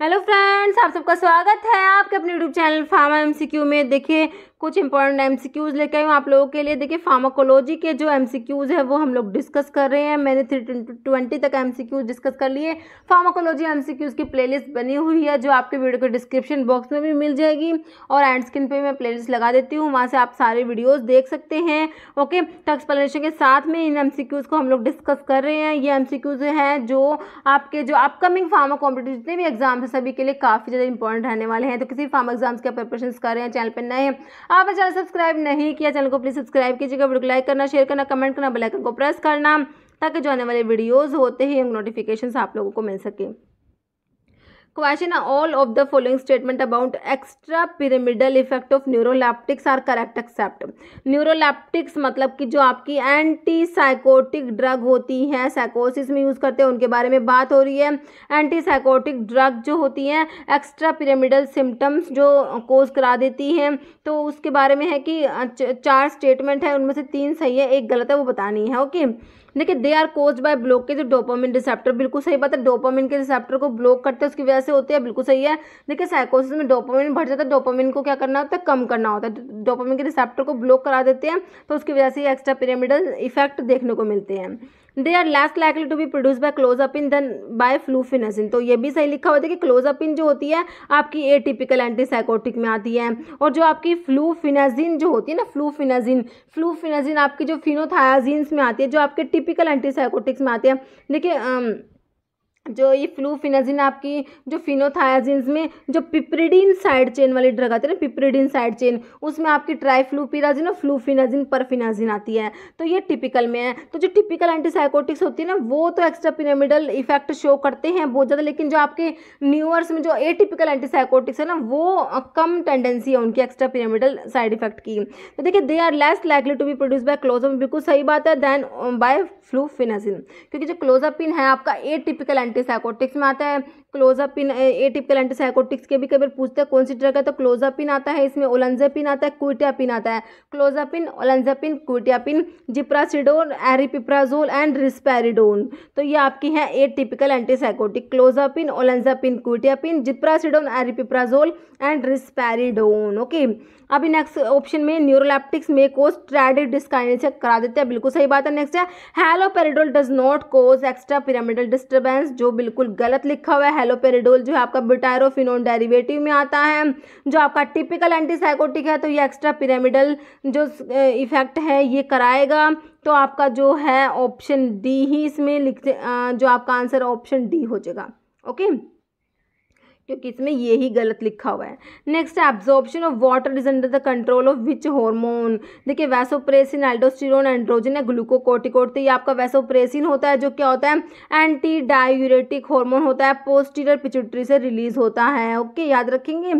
Hello friends, आप सबका स्वागत है आपके अपने यूट्यूब चैनल फार्मा एमसीक्यू में। देखिए कुछ इंपॉर्टेंट एमसीक्यूज लेकर आई हूँ आप लोगों के लिए। देखिए फार्माकोलॉजी के जो एमसीक्यूज है वो हम लोग डिस्कस कर रहे हैं। मैंने 320 तक एमसीक्यूज डिस्कस कर लिए। फार्माकोलॉजी एमसीक्यूज की प्लेलिस्ट बनी हुई है जो आपके वीडियो के डिस्क्रिप्शन बॉक्स में भी मिल जाएगी और एंड स्क्रीन पे मैं प्लेलिस्ट लगा देती हूँ, वहाँ से आप सारे वीडियोज़ देख सकते हैं। ओके, तो एक्सप्लेनेशन के साथ में इन एमसीक्यूज को हम लोग डिस्कस कर रहे हैं। ये एमसीक्यूज हैं जो आपके जो अपकमिंग फार्मा कॉम्पिटिटिव जितने भी एग्जाम्स हैं सभी के लिए काफ़ी ज़्यादा इंपॉर्टेंट रहने वाले हैं। तो किसी फार्मा एग्जाम्स के प्रिपरेशन कर रहे हैं, चैनल पर नए हैं, आपने चैनल सब्सक्राइब नहीं किया, चैनल को प्लीज सब्सक्राइब कीजिएगा, वीडियो को लाइक करना, शेयर करना, कमेंट करना, बेल आइकन को प्रेस करना ताकि जो आने वाले वीडियोस होते ही नोटिफिकेशंस आप लोगों को मिल सके। Question: all of the following statement about extra pyramidal effect of neuroleptics are correct except। Neuroleptics मतलब कि जो आपकी एंटी साइकोटिक ड्रग होती है, साइकोसिस में यूज़ करते हैं, उनके बारे में बात हो रही है। एंटी साइकोटिक ड्रग जो होती हैं एक्स्ट्रा पिरामिडल सिम्टम्स जो कोज करा देती हैं, तो उसके बारे में है कि 4 स्टेटमेंट है, उनमें से 3 सही है, एक गलत है, वो बतानी है। ओके, देखिए they are caused by blockage dopamine receptor, बिल्कुल सही बात है। डोपामिन के रिसेप्टर को ब्लॉक करते हैं उसकी वजह से होती है, बिल्कुल सही है। देखिए साइकोसिस में डोपामिन बढ़ जाता है, डोपामिन को क्या करना होता है, कम करना होता है। डोपामिन के रिसेप्टर को ब्लॉक करा देते हैं तो उसकी वजह से एक्स्ट्रा पिरामिडल इफेक्ट देखने को मिलते हैं। They are less likely to be produce by clozapine than by fluphenazine, तो ये भी सही लिखा हुआ है कि क्लोजापिन जो होती है आपकी एटिपिकल एंटीसाइकोटिक में आती है, और जो आपकी फ्लूफिनाजिन जो होती है ना, फ्लूफिनाजिन आपकी जो फिनोथायाजीन्स में आती है, जो आपके टिपिकल एंटीसाइकोटिक्स में आती है। देखिए जो ये फ्लूफिनाजिन आपकी जो फिनोथायाजिन्स में जो पिपरिडीन साइड चेन वाली ड्रग आती है ना, पिपरिडीन साइड चेन, उसमें आपकी ट्राइफ्लूपिराजिन और फ्लूफिनाजिन परफिनाजिन आती है, तो ये टिपिकल में है। तो जो टिपिकल एंटीसाइकोटिक्स होती है ना वो तो एक्स्ट्रा पिरामिडल इफेक्ट शो करते हैं बहुत ज़्यादा, लेकिन जो आपके न्यूअर्स में जो एटिपिकल एंटीसाइकोटिक्स है ना वो कम टेंडेंसी है उनकी एक्स्ट्रा पिरामिडल साइड इफेक्ट की। तो देखिए they are less likely to be produce by clozapine, बिल्कुल सही बात है, देन बाय फ्लूफिनाजिन, क्योंकि जो क्लोजापिन है आपका एटिपिकल एंटीसाइकोटिक्स में आता है। क्लोजापिन एटिपिकल एंटीसाइकोटिक्स के भी कभी पूछते हैं कौन सी ड्रग है, तो क्लोजापिन आता है, इसमें ओलंजापिन आता है, क्विटियापिन आता है। क्लोजापिन, ओलंजापिन, क्विटियापिन, जिप्रासिडोन, एरिपिप्राजोल एंड रिस्पेरिडोन, तो ये आपकी है atypical antipsychotic. Clozapine, ओलंजापिन, क्विटियापिन, जिप्रासिडोन, एरिपिप्राजोल and रिस्पेरिडोन। Okay, अभी नेक्स्ट ऑप्शन में न्यूरोलेप्टिक्स में कोज ट्राइडेड डिस्काइनेसिया करा देते हैं, बिल्कुल सही बात है। नेक्स्ट है haloperidol does not cause extra pyramidal disturbance, जो बिल्कुल गलत लिखा हुआ है। हैलोपेरिडोल जो है आपका ब्यूटायरोफिनोन डेरिवेटिव में आता है, जो आपका टिपिकल एंटीसाइकोटिक है, तो ये एक्स्ट्रा पिरामिडल जो इफेक्ट है ये कराएगा। तो आपका जो है ऑप्शन डी ही इसमें लिखते, जो आपका आंसर ऑप्शन डी हो जाएगा। ओके, क्योंकि इसमें ये ही गलत लिखा हुआ है। नेक्स्ट है absorption of water is under the control of which hormone. देखिए वैसोप्रेसिन, एल्डोस्टेरोन, एंड्रोजन है, ग्लूकोकोर्टिकोइड, तो ये आपका वैसोप्रेसिन होता है जो क्या होता है एंटी डायूरेटिक हार्मोन होता है, पोस्टीरियर पिट्यूटरी से रिलीज होता है। ओके, याद रखेंगे।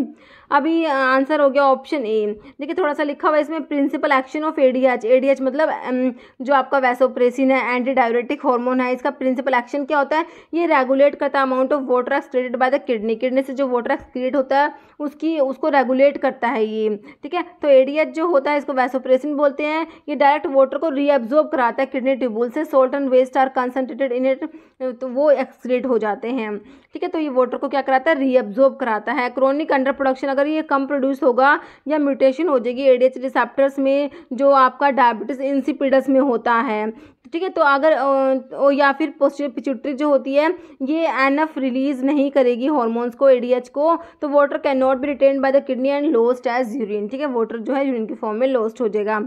अभी आंसर हो गया ऑप्शन ए। देखिए थोड़ा सा लिखा हुआ है इसमें principal action of ADH. ADH मतलब जो आपका वैसोप्रेसिन है एंटी डायूरेटिक हार्मोन है, इसका प्रिंसिपल एक्शन क्या होता है, ये रेगुलेट करता है amount of water excreted by the kidney. Kidney से जो वाटर एक्सक्रीट होता है उसको रेगुलेट करता है ये, ठीक है। तो एडीएच जो होता है इसको वैसोप्रेसिन बोलते हैं। ये डायरेक्ट वाटर को रीअब्जॉर्ब कराता है किडनी ट्यूबुल से, salt and waste are concentrated in it, तो वो एक्सक्रीट हो जाते हैं, ठीक है। तो ये वाटर को क्या कराता है, रीअब्जॉर्ब कराता है। क्रोनिक अंडर प्रोडक्शन, अगर ये कम प्रोड्यूस होगा या म्यूटेशन हो जाएगी एडीएच रिसेप्टर्स में जो आपका डायबिटीज इंसिपिडस में होता है, ठीक है। तो अगर या फिर पोस्टीरियर पिट्यूटरी जो होती है ये एनफ रिलीज नहीं करेगी हार्मोन्स को, एडीएच को, तो water can not be retained by the kidney and lost as urine, ठीक है। वाटर जो है यूरिन की फॉर्म में लॉस्ट हो जाएगा।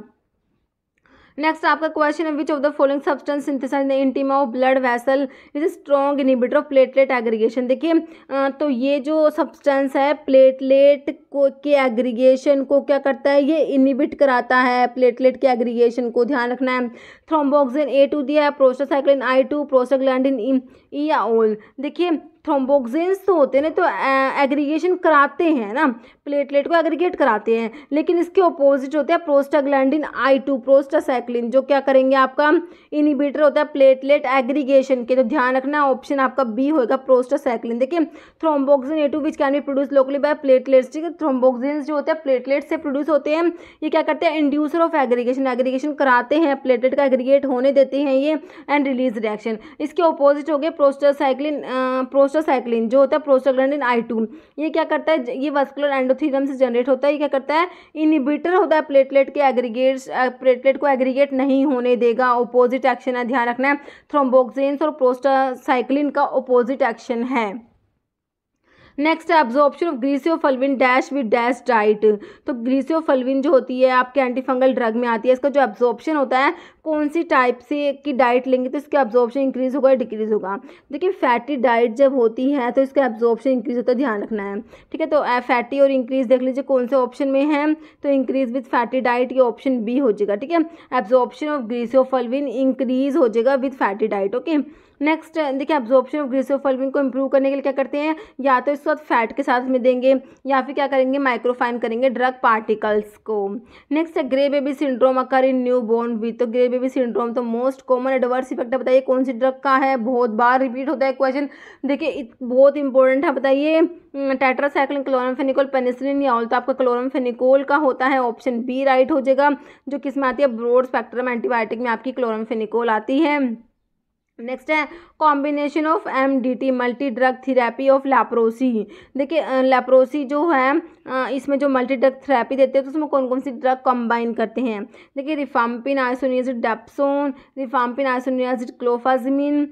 नेक्स्ट आपका क्वेश्चन है which of the following substance synthesise in intima of blood vessel is strong inhibitor of platelet aggregation. देखिए तो ये जो सब्सटेंस है प्लेटलेट को के एग्रीगेशन को क्या करता है, ये इनहिबिट कराता है प्लेटलेट के एग्रीगेशन को, ध्यान रखना है। थ्रोम्बोक्सिन A2 दिया है, प्रोस्टासाइक्लिन I2, प्रोस्टाग्लैंडिन E या OL। देखिए थ्रोम्बोक्सिन्स तो होते हैं ना, तो एग्रीगेशन कराते हैं ना, प्लेटलेट को एग्रीगेट कराते हैं, लेकिन इसके ऑपोजिट होते हैं प्रोस्टाग्लैंडिन I2, प्रोस्टासाइक्लिन, जो क्या करेंगे आपका इनहिबिटर होता है प्लेटलेट एग्रीगेशन के। तो ध्यान रखना ऑप्शन आपका बी होगा प्रोस्टासाइक्लिन। देखिए thromboxane A2 which can be produce locally by platelets, ठीक है। थ्रोम्बोक्सिन्स जो होते हैं प्लेटलेट से प्रोड्यूस होते हैं, ये क्या करते हैं इंड्यूसर ऑफ एग्रीगेशन, एग्रीगेशन कराते हैं, प्लेटलेट का एग्रीगेट होने देते हैं ये एंड रिलीज रिएक्शन। इसके ऑपोजिट हो गए प्रोस्टासाइक्लिन, प्रोस्टासाइक्लिन जो होता है प्रोस्टाग्लैंडिन I2, ये क्या करता है, ये वास्कुलर एंडोथेलियम से जनरेट होता है। ये क्या करता है, इनिबिटर होता है प्लेटलेट के एग्रीगेट्स, प्लेटलेट को एग्रीगेट नहीं होने देगा। अपोजिट एक्शन है, ध्यान रखना है, थ्रोम्बोक्सिन्स और प्रोस्टासाइक्लिन का अपोजिट एक्शन है। नेक्स्ट है absorption of griseofulvin dash with dash diet. तो ग्रीसियोफल्विन जो होती है आपके एंटीफंगल ड्रग में आती है, इसका जो एब्जॉर्प्शन होता है कौन सी टाइप से की डाइट लेंगे तो इसका एब्जॉर्प्शन इंक्रीज होगा या डिक्रीज होगा। देखिए फैटी डाइट जब होती है तो इसका एब्जॉर्प्शन इंक्रीज होता है, ध्यान रखना है, ठीक है। तो फैटी और इंक्रीज देख लीजिए कौन से ऑप्शन में है, तो इंक्रीज विद फैटी डाइट ये ऑप्शन बी हो जाएगा, ठीक है। एब्जॉर्प्शन ऑफ ग्रीसियोफल्विन इंक्रीज हो जाएगा with fatty diet, okay. Next देखिए एब्जॉर्प्शन ऑफ ग्रीसियोफल्विन को इंप्रूव करने के लिए क्या करते हैं, या तो इस वक्त फैट के साथ में देंगे या फिर क्या करेंगे, माइक्रोफाइन करेंगे ड्रग पार्टिकल्स को। नेक्स्ट है grey baby syndrome occur in new born with. तो ग्रे बेबी सिंड्रोम तो मोस्ट कॉमन एडवर्स इफेक्ट है, बताइए कौन सी ड्रग का है, बहुत बार रिपीट होता है क्वेश्चन, देखिए बहुत इंपॉर्टेंट है, बताइए टेट्रासाइक्लिन, क्लोरामफेनिकोल, पेनिसिलिन या ऑल। तो आपका क्लोरामफेनिकोल का होता है, ऑप्शन बी राइट हो जाएगा, जो किस में आती है, ब्रॉड स्पेक्ट्रम एंटीबायोटिक में आपकी क्लोरामफेनिकोल आती है। नेक्स्ट है combination of MDT multi drug therapy of leprosy. देखिए लेप्रोसी जो है इसमें जो मल्टी ड्रग थेरेपी देते हैं तो उसमें कौन कौन सी ड्रग कंबाइन करते हैं, देखिए रिफाम्पिन, आइसोनियाजिड, डेप्सोन, रिफाम्पिन, आइसोनियाजिड, क्लोफाजिमिन,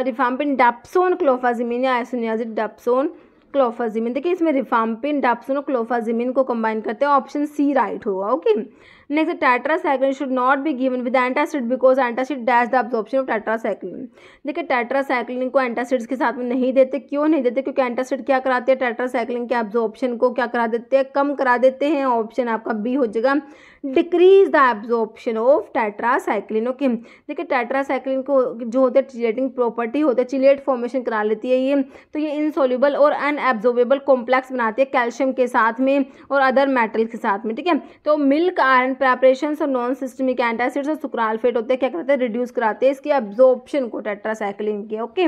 रिफाम्पिन, डेप्सोन, क्लोफाजिमिन या आइसोनियाजिड, डेप्सोन, क्लोफाजिमिन। देखिए इसमें रिफाम्पिन, डेप्सोन और क्लोफाजिमिन को कंबाइन करते हैं, ऑप्शन सी राइट होगा, okay. Next tetracycline should not be given with antacid because antacid dash the absorption of tetracycline. देखिए टेट्रासाइक्लिन को एंटासिड्स के साथ में नहीं देते, क्यों नहीं देते, क्योंकि एंटासिड क्या कराते हैं, टेट्रासाइक्लिन के अब्जॉर्प्शन को क्या करा देते हैं, कम करा देते हैं, ऑप्शन आपका बी हो जाएगा, decrease the absorption of tetracycline, okay. देखिए टेट्रासाइक्लिन को जो होते हैं चिलेटिंग प्रॉपर्टी होते हैं, चिलेट फॉर्मेशन करा लेती है ये, तो ये इनसोल्यूबल और अनएब्जॉर्बेबल कॉम्प्लेक्स बनाती है कैल्शियम के साथ में और अदर मेटल के साथ में, ठीक है। तो मिल्क आयरन प्रेपरेशंस और नॉन सिस्टमिक एंटासिड्स और सुक्राल्फेट होते हैं, क्या करते हैं, रिड्यूस कराते हैं इसकी एब्जॉर्प्शन को टेट्रासाइक्लिन के, ओके।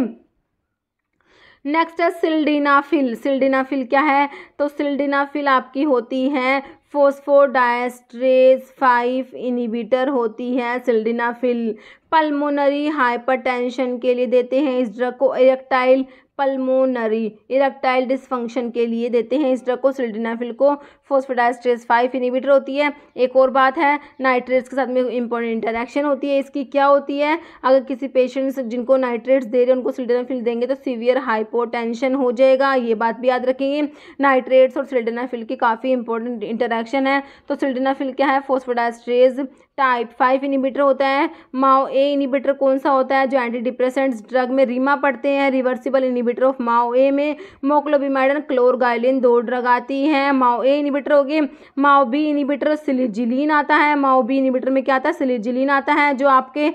नेक्स्ट है सिल्डेनाफिल। सिल्डेनाफिल क्या है, तो सिल्डेनाफिल आपकी होती है फोस्फोडाइएस्ट्रेज 5 इनिबिटर होती है सिल्डेनाफिल। पल्मोनरी हाइपरटेंशन के लिए देते हैं इस ड्रग को, इरेक्टाइल पल्मोनरी इरेक्टाइल डिसफंक्शन के लिए देते हैं इस ड्रग को, सिल्डेनाफिल को। फोस्फोडाइएस्ट्रेज 5 इनिबिटर होती है। एक और बात है नाइट्रेट्स के साथ में इंपॉर्टेंट इंटरेक्शन होती है इसकी, क्या होती है, अगर किसी पेशेंट्स जिनको नाइट्रेट्स दे रहे हैं उनको सिल्डेनाफिल देंगे तो सीवियर हाइपोटेंशन हो जाएगा, ये बात भी याद रखेंगे। नाइट्रेट्स और सिल्डेनाफिल की काफ़ी इंपॉर्टेंट इंटरेक्शन है। तो सिल्डेनाफिल क्या है, फोस्फोडाइएस्ट्रेज टाइप 5 इनिबिटर होता है। माओ ए इनिबिटर कौन सा होता है, जो एंटी डिप्रेसेंट्स ड्रग में रीमा पढ़ते हैं, रिवर्सिबल इनिबिटर ऑफ माओ ए में मोक्लोबिमाइड, क्लोरगाइलिन 2 ड्रग आती हैं, माओ ए इनिबिटर हो गए। माओ बी इनिबिटर सिलिजिलिन आता है, माओ बी इनिबिटर में क्या आता है, सिलिजिलिन आता है, जो आपके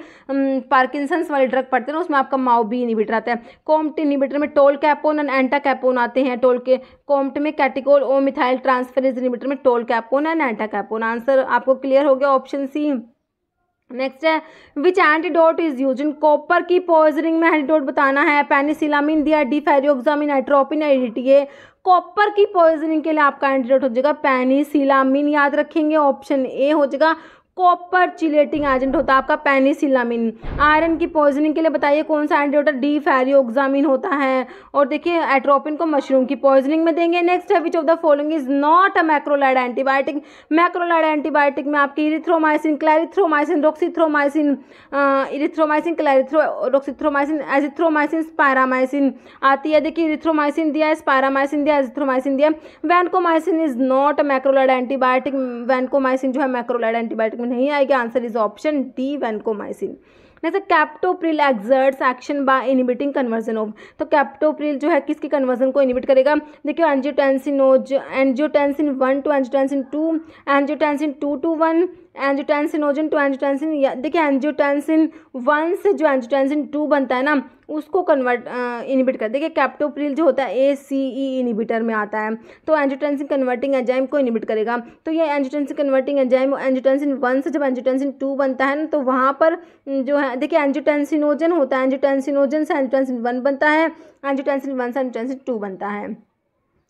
पार्किंसंस वाले ड्रग पढ़ते हैं उसमें आपका माओ बी इनिबिटर आता है। कॉम्ट इनिबिटर में tolcapone and entacapone आते हैं, टोल के कॉम्ट में catechol O methyl transferase inhibitor में tolcapone and entacapone. Answer आपको क्लियर हो गया, ऑप्शन सी। नेक्स्ट है which antidote is use in copper की पॉइजनिंग में एंटीडोट बताना है, पेनिसिलामिन दिया, डिफेरियोक्सामिन, एट्रोपिन, एडीटीए। कॉपर की पॉइजनिंग के लिए आपका एंटीडोट हो जाएगा पेनिसिलामिन, याद रखेंगे, ऑप्शन ए हो जाएगा। कॉपर चिलेटिंग एजेंट होता है आपका पेनिसिलामिन। आयरन की पॉइजनिंग के लिए बताइए कौन सा एंटीडोट, डिफेरियोक्सामिन होता है। और देखिए एट्रोपिन को मशरूम की पॉइजनिंग में देंगे। नेक्स्ट है which of the following is not a macrolide antibiotic. Macrolide antibiotic में आपकी इरिथ्रोमाइसिन, क्लैरिथ्रोमाइसिन, रोक्सीथ्रोमाइसिन, इरिथ्रोमाइसिन, रोक्सीथ्रोमाइसिन, एजिथ्रोमाइसिन, स्पायरामाइसिन आती है। देखिए इरिथ्रोमाइसिन दिया है, स्पायरामाइसिन दिया, एजिथ्रोमाइसिन दिया। Vancomycin is not a macrolide antibiotic. Vancomycin जो है मैक्रोलाइड एंटीबायोटिक नहीं आएगा, answer is option D vancomycin. Next captopril exerts action by inhibiting conversion of. तो कैप्टोप्रिल जो है किसकी कन्वर्जन को इनिबिट करेगा, देखिए angiotensin 1 to angiotensin 2, angiotensin 2 to 1, angiotensinogen to angiotensin, देखिए एंजियोटेंसिन 1 से जो एंजियोटेंसिन 2 बनता है ना उसको कन्वर्ट इनिबिट कर। देखिए कैप्टोप्रिल जो होता है ACE इनिबिटर में आता है, तो एंजियोटेंसिन कन्वर्टिंग एंजाइम को इनिबिट करेगा। तो ये एंजियोटेंसिन कन्वर्टिंग एंजाइम एंजियोटेंसिन 1 से जब एंजियोटेंसिन 2 बनता है ना तो वहाँ पर जो है देखिए एंजियोटेंसिनोजन होता है, एंजियोटेंसिनोजन से एंजियोटेंसिन 1 बनता है, एंजियोटेंसिन 1 से एंजियोटेंसिन 2 बनता है।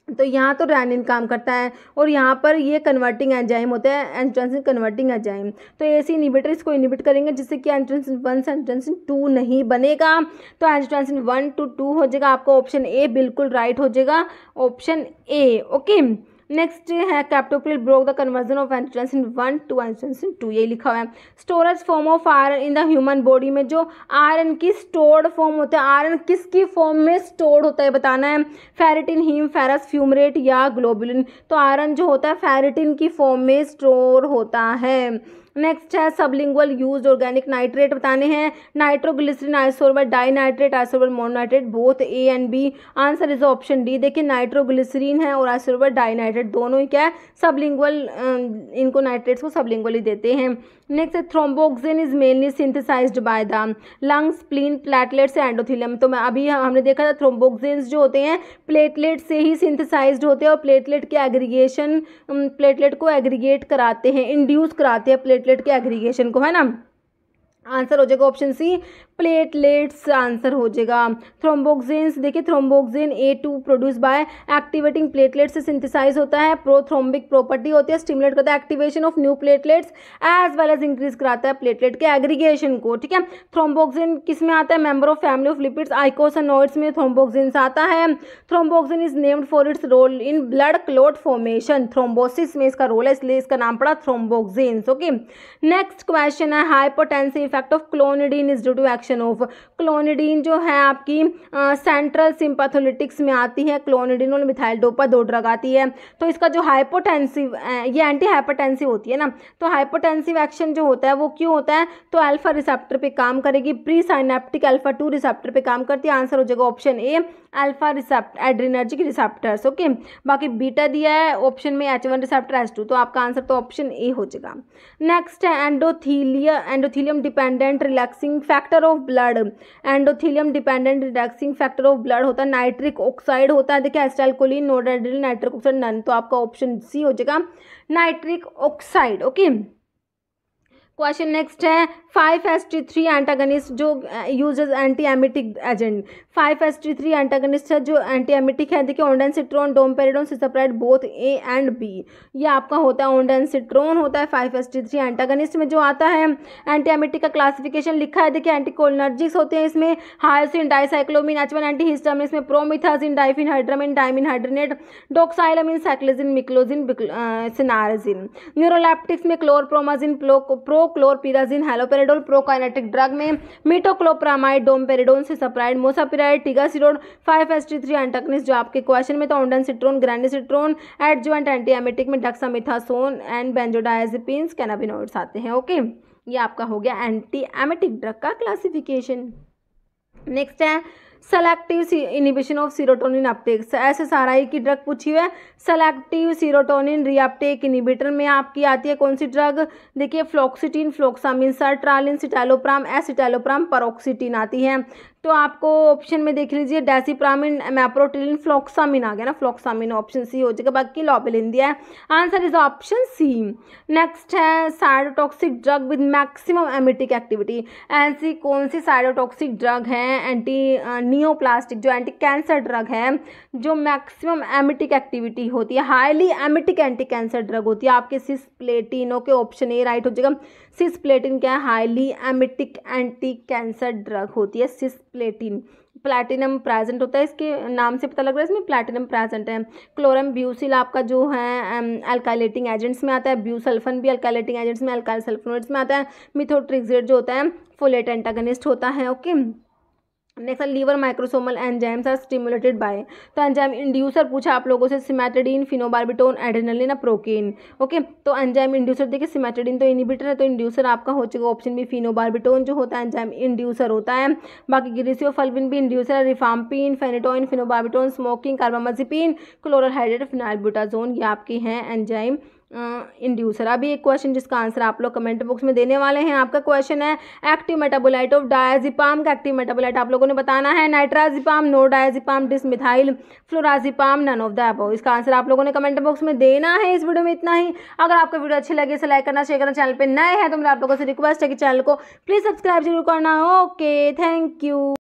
तो यहाँ तो रेनिन काम करता है और यहाँ पर ये कन्वर्टिंग एंजाइम होता है, एंजियोटेंसिन कन्वर्टिंग एंजाइम। तो ऐसे इनिबिटर इसको इनिबिट करेंगे जिससे कि एंजियोटेंसिन 1 से एंजियोटेंसिन 2 नहीं बनेगा। तो एंजियोटेंसिन 1 to 2 हो जाएगा आपका ऑप्शन ए बिल्कुल राइट हो जाएगा, ऑप्शन ए। ओके, नेक्स्ट है captopril broke the conversion of angiotensin 1 to angiotensin 2, यही लिखा हुआ है। Storage form of iron in the human body में जो आयरन की स्टोर्ड फॉर्म होता है, आयरन किसकी फॉर्म में स्टोर्ड होता है बताना है, फेरिटिन, हीम, फेरस, फ्यूमरेट या ग्लोबुलिन। तो आयरन जो होता है फेरिटिन की फॉर्म में स्टोर होता है। नेक्स्ट है सबलिंगुअल यूज्ड ऑर्गेनिक नाइट्रेट बताने हैं, nitroglycerine, isosorbide dinitrate, isosorbide mononitrate, both A and B. Answer is option D. देखिए नाइट्रोग्लिसरीन है और आइसोर्बेट डाइनाइट्रेट दोनों ही क्या है सबलिंगुअल, इनको नाइट्रेट्स को सबलिंगुअली देते हैं। नेक्स्ट है thromboxane is mainly synthesised by the lung, spleen, platelets and endothelium. तो मैं अभी हमने देखा था थ्रोम्बोक्सिन्स जो होते हैं प्लेटलेट से ही सिंथेसाइज्ड होते हैं और प्लेटलेट के एग्रीगेशन, प्लेटलेट को एग्रीगेट कराते हैं, इंड्यूस कराते हैं प्लेटलेट के एग्रीगेशन को, है ना। आंसर हो जाएगा ऑप्शन सी प्लेटलेट्स, आंसर हो जाएगा। थ्रोम्बोक्सिन्स देखिए thromboxane A2 produce by activating platelet से सिंथेसाइज होता है, प्रोथ्रोम्बिक प्रॉपर्टी होती है, स्टिमुलेट करता है activation of new platelets as well as increase कराता है प्लेटलेट के एग्रीगेशन को, ठीक है। थ्रोम्बोक्सिन किस में आता है, member of family of lipids eicosanoids में थ्रोम्बोक्सिन्स आता है। Thromboxane is named for its role in blood clot formation, thrombosis में इसका रोल है इसलिए इसका नाम पड़ा थ्रोम्बोक्सिन्स। ओके, नेक्स्ट क्वेश्चन है hypotensive effect of clonidine is due to action of. Clonidine जो है आपकी सेंट्रल सिंपैथोलिटिक्स में आती है, क्लोनिडीन और मिथाइल डोपा 2 ड्रग आती है। तो इसका जो हाइपोटेंसिव, ये एंटी हाइपोटेंसिव होती है ना, तो हाइपोटेंसिव एक्शन जो होता है वो क्यों होता है, तो अल्फा रिसेप्टर पे काम करेगी, प्री साइनेप्टिक अल्फा 2 रिसेप्टर पे काम करती है। आंसर हो जाएगा option A alpha receptor, adrenergic receptors. Okay, बाकी बीटा दिया है ऑप्शन में H1 रिसेप्टर H2, तो आपका आंसर तो ऑप्शन ए हो जाएगा। नेक्स्ट है endothelium dependent relaxing factor of blood. Endothelium dependent relaxing factor of blood होता है नाइट्रिक ऑक्साइड होता है, देखिए acetylcholine, noradrenaline, nitric oxide none, तो आपका ऑप्शन सी हो जाएगा nitric oxide. Okay, question next है 5-HT3 एंटागनिस्ट जो uses anti emetic agent. 5-HT3 antagonist है जो एंटी एमिटिक है, देखिए ondansetron, domperidone, cisapride, both A and B. ये आपका होता है ओंडानसिट्रोन होता है 5-HT3 एंटागनिस्ट में जो आता है। एंटी एमिटिक का क्लासिफिकेशन लिखा है, देखिए एंटीकोलिनर्जिक्स होते हैं इसमें, हायोसिन, डाइसाइक्लोमिन, H1 एंटीहिस्टामिन, इसमें प्रोमिथाजिन, डाइफिनहाइड्रामिन, डाइमिन हाइड्रोनेट, डोक्साइलामिन, साइक्लोजिन, मिक्लोजिन, सिनारजिन। न्यूरोलैप्टिक्स में क्लोरप्रोमाजिन, क्लोरपिराजिन, हैलोपेरिडोल। प्रोकाइनेटिक ड्रग में मीटोक्लोप्रामाइड, डोमपेरिडोन, सिसोप्राइड, मोसापिराइड, टिगासिरोड। 5-HT3 एंटागनिस्ट जो आपके क्वेश्चन में था ओंडानसिट्रोन, ग्रेनिसिट्रोन। एडजुवेंट एंटी एमिटिक में डेक्सामेथासोन एंड बेंजोडायजेपिन्स, कैनाबिनोइड्स आते हैं। ओके, ये आपका हो गया एंटी एमिटिक ड्रग का क्लासिफिकेशन। नेक्स्ट है selective inhibition of serotonin Uptake. SSRI की ड्रग पूछी हुई है, सेलेक्टिव सीरोटोनिन रीअपटेक इनिबिटर में आपकी आती है कौन सी ड्रग, देखिए फ्लोक्सिटिन, फ्लोक्सामिन, सर्ट्रालिन, सिटालोप्राम, एसिटालोप्राम, पैरोक्सिटिन आती है। तो आपको ऑप्शन में देख लीजिए डेसिप्रामिन, मैप्रोटिलिन, फ्लोक्सामिन आ गया ना, फ्लोक्सामिन ऑप्शन सी हो जाएगा, बाकी लॉबेलिन दिया है। Answer is option C. Next है cytotoxic drug with maximum emetic activity. ऐसी कौन सी साइटोटॉक्सिक ड्रग है, एंटी नियोप्लास्टिक जो एंटी कैंसर ड्रग है जो मैक्सिमम एमिटिक एक्टिविटी होती है, highly emetic anti cancer drug होती है, आपके cisplatin. Okay, option A right हो जाएगा। सिस्प्लेटिन क्या है, highly emetic anti cancer drug होती है सिस्प्लेटिन। प्लैटिनम प्रेजेंट होता है, इसके नाम से पता लग रहा है इसमें प्लैटिनम प्रेजेंट है। क्लोरम ब्यूसिल आपका जो है अल्काइलेटिंग एजेंट्स में आता है, ब्यूसल्फन भी अल्काइलेटिंग एजेंट्स में, अल्काइल सल्फोनेट्स में आता है। मिथोट्रिक्सेट जो होता है फोलेट एंटागनिस्ट होता है। Okay, next liver microsomal enzymes are stimulated by. तो एंजाइम इंड्यूसर पूछा आप लोगों से, cimetidine, phenobarbitone, adrenaline, procaine. Okay, तो एंजाइम इंड्यूसर देखिए सिमेट्रिडीन तो इनिबिटर है, तो इंड्यूसर आपका हो चुका ऑप्शन भी फिनोबार्बिटोन जो होता है एंजाइम इंड्यूसर होता है। बाकी ग्लिसियोफल्विन भी इंड्यूसर है, रिफाम्पिन, फेनिटोइन, फिनोबार्बिटोन, स्मोकिंग, कार्बामाजिपिन, क्लोराहाइड्रेट, फिनाइलब्यूटाजोन, ये आपके हैं एंजाइम इंड्यूसर। अभी एक क्वेश्चन जिसका आंसर आप लोग कमेंट बॉक्स में देने वाले हैं। आपका क्वेश्चन है एक्टिव मेटाबोलाइट ऑफ डायजिपाम का एक्टिव मेटाबोलाइट आप लोगों ने बताना है, nitrazepam, no diazepam, desmethyl, flurazepam, none of the above. इसका आंसर आप लोगों ने कमेंट बॉक्स में देना है। इस वीडियो में इतना ही। अगर आपको वीडियो अच्छी लगे इसे लाइक करना, शेयर करना, चैनल पे नए हैं तो मेरे आप लोगों से रिक्वेस्ट है कि चैनल को प्लीज सब्सक्राइब जरूर करना। Okay, thank you.